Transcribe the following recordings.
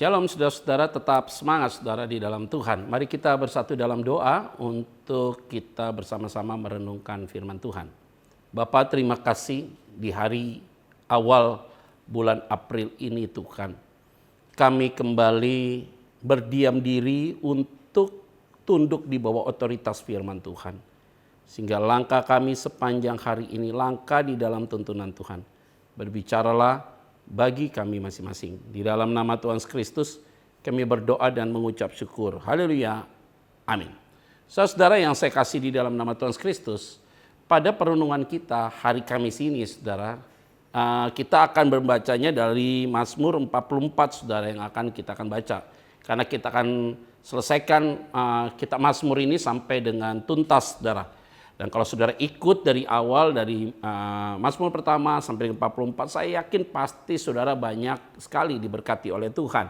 Shalom saudara-saudara, tetap semangat saudara di dalam Tuhan. Mari kita bersatu dalam doa untuk kita bersama-sama merenungkan firman Tuhan. Bapa, terima kasih di hari awal bulan April ini Tuhan. Kami kembali berdiam diri untuk tunduk di bawah otoritas firman Tuhan. Sehingga langkah kami sepanjang hari ini langkah di dalam tuntunan Tuhan. Berbicaralah bagi kami masing-masing. Di dalam nama Tuhan Kristus kami berdoa dan mengucap syukur. Haleluya. Amin. Saudara yang saya kasih di dalam nama Tuhan Kristus, pada perenungan kita hari Kamis ini saudara, kita akan membacanya dari Mazmur 44 saudara yang kita akan baca. Karena kita akan selesaikan kitab Mazmur ini sampai dengan tuntas saudara. Dan kalau saudara ikut dari awal, dari Mazmur pertama sampai 44, saya yakin pasti saudara banyak sekali diberkati oleh Tuhan.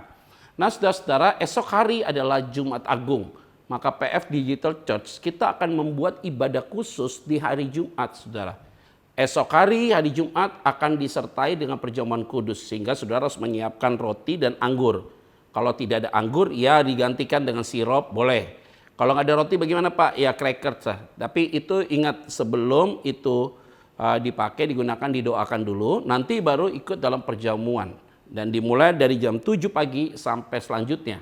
Nah saudara-saudara, esok hari adalah Jumat Agung. Maka PF Digital Church kita akan membuat ibadah khusus di hari Jumat saudara. Esok hari Jumat akan disertai dengan perjamuan kudus. Sehingga saudara harus menyiapkan roti dan anggur. Kalau tidak ada anggur, ya digantikan dengan sirup, boleh. Kalau nggak ada roti bagaimana Pak? Ya cracker sah. Tapi itu ingat sebelum itu dipakai, digunakan, didoakan dulu. Nanti baru ikut dalam perjamuan. Dan dimulai dari jam 7 pagi sampai selanjutnya.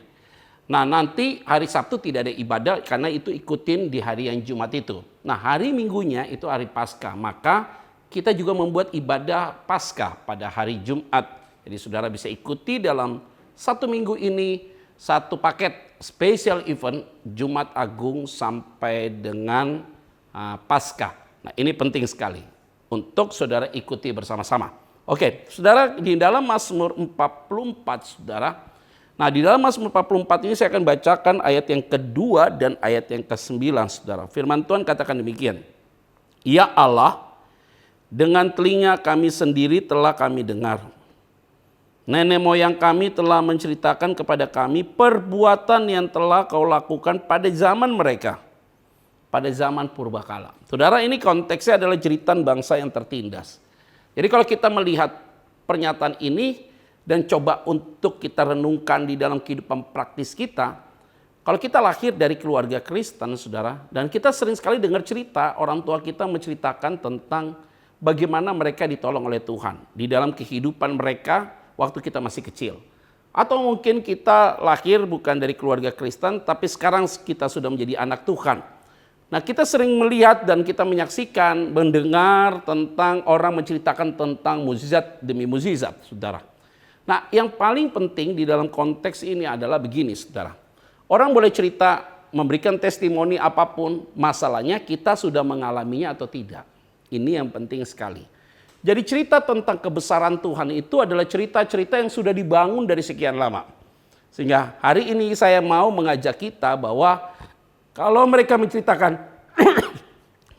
Nah nanti hari Sabtu tidak ada ibadah karena itu ikutin di hari yang Jumat itu. Nah hari Minggunya itu hari Paskah. Maka kita juga membuat ibadah Paskah pada hari Jumat. Jadi saudara bisa ikuti dalam satu minggu ini satu paket special event Jumat Agung sampai dengan Paskah. Nah ini penting sekali untuk saudara ikuti bersama-sama. Oke, saudara di dalam Mazmur 44 saudara. Nah di dalam Mazmur 44 ini saya akan bacakan ayat yang kedua dan ayat yang ke-9 saudara. Firman Tuhan katakan demikian. Ya Allah, dengan telinga kami sendiri telah kami dengar. Nenek moyang kami telah menceritakan kepada kami perbuatan yang telah kau lakukan pada zaman mereka. Pada zaman purbakala. Saudara, ini konteksnya adalah jeritan bangsa yang tertindas. Jadi kalau kita melihat pernyataan ini dan coba untuk kita renungkan di dalam kehidupan praktis kita. Kalau kita lahir dari keluarga Kristen saudara. Dan kita sering sekali dengar cerita orang tua kita menceritakan tentang bagaimana mereka ditolong oleh Tuhan. Di dalam kehidupan mereka waktu kita masih kecil. Atau mungkin kita lahir bukan dari keluarga Kristen, tapi sekarang kita sudah menjadi anak Tuhan. Nah kita sering melihat dan kita menyaksikan, mendengar tentang orang menceritakan tentang mukjizat demi mukjizat, saudara. Nah yang paling penting di dalam konteks ini adalah begini, saudara. Orang boleh cerita, memberikan testimoni apapun, masalahnya kita sudah mengalaminya atau tidak. Ini yang penting sekali. Jadi cerita tentang kebesaran Tuhan itu adalah cerita-cerita yang sudah dibangun dari sekian lama. Sehingga hari ini saya mau mengajak kita bahwa kalau mereka menceritakan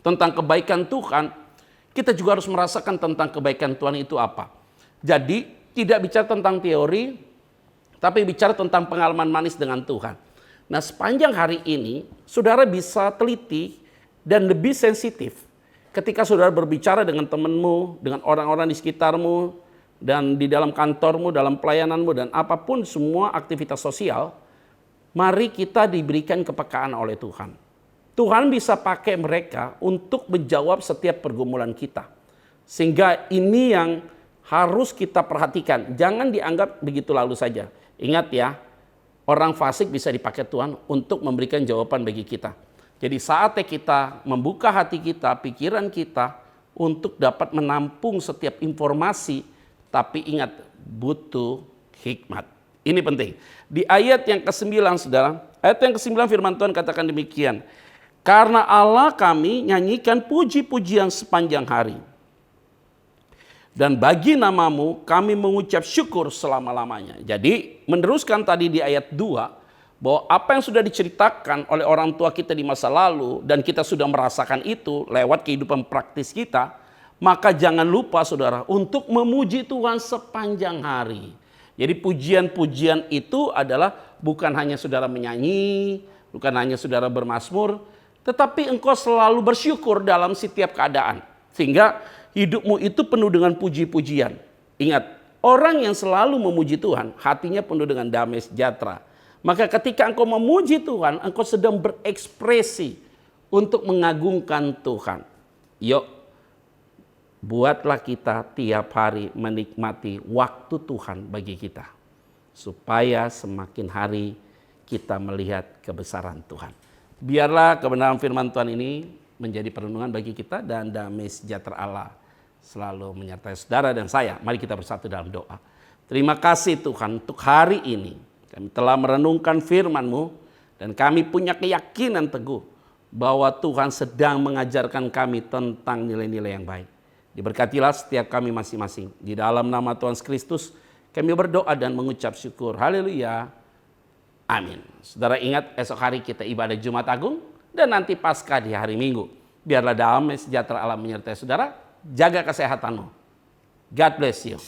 tentang kebaikan Tuhan, kita juga harus merasakan tentang kebaikan Tuhan itu apa. Jadi tidak bicara tentang teori, tapi bicara tentang pengalaman manis dengan Tuhan. Nah sepanjang hari ini, saudara bisa teliti dan lebih sensitif. Ketika saudara berbicara dengan temanmu, dengan orang-orang di sekitarmu, dan di dalam kantormu, dalam pelayananmu, dan apapun semua aktivitas sosial, mari kita diberikan kepekaan oleh Tuhan. Tuhan bisa pakai mereka untuk menjawab setiap pergumulan kita. Sehingga ini yang harus kita perhatikan. Jangan dianggap begitu lalu saja. Ingat ya, orang fasik bisa dipakai Tuhan untuk memberikan jawaban bagi kita. Jadi saatnya kita membuka hati kita, pikiran kita untuk dapat menampung setiap informasi. Tapi ingat, butuh hikmat. Ini penting. Di ayat yang ke-9 saudara, ayat yang ke-9 firman Tuhan katakan demikian. Karena Allah kami nyanyikan puji-pujian sepanjang hari. Dan bagi namamu kami mengucap syukur selama-lamanya. Jadi meneruskan tadi di ayat 2. Bahwa apa yang sudah diceritakan oleh orang tua kita di masa lalu dan kita sudah merasakan itu lewat kehidupan praktis kita, maka jangan lupa saudara untuk memuji Tuhan sepanjang hari. Jadi pujian-pujian itu adalah bukan hanya saudara menyanyi, bukan hanya saudara bermazmur, tetapi engkau selalu bersyukur dalam setiap keadaan. Sehingga hidupmu itu penuh dengan puji-pujian. Ingat, Orang yang selalu memuji Tuhan, hatinya penuh dengan damai sejahtera. Maka ketika engkau memuji Tuhan, engkau sedang berekspresi untuk mengagungkan Tuhan. Yuk, buatlah kita tiap hari menikmati waktu Tuhan bagi kita. Supaya semakin hari kita melihat kebesaran Tuhan. Biarlah kebenaran firman Tuhan ini menjadi perenungan bagi kita, dan damai sejahtera Allah selalu menyertai saudara dan saya. Mari kita bersatu dalam doa. Terima kasih Tuhan untuk hari ini. Kami telah merenungkan firman-Mu dan kami punya keyakinan teguh bahwa Tuhan sedang mengajarkan kami tentang nilai-nilai yang baik. Diberkatilah setiap kami masing-masing. Di dalam nama Tuhan Kristus kami berdoa dan mengucap syukur. Haleluya. Amin. Saudara ingat, esok hari kita ibadah Jumat Agung dan nanti Paskah di hari Minggu. Biarlah damai sejahtera Allah menyertai saudara. Jaga kesehatanmu. God bless you.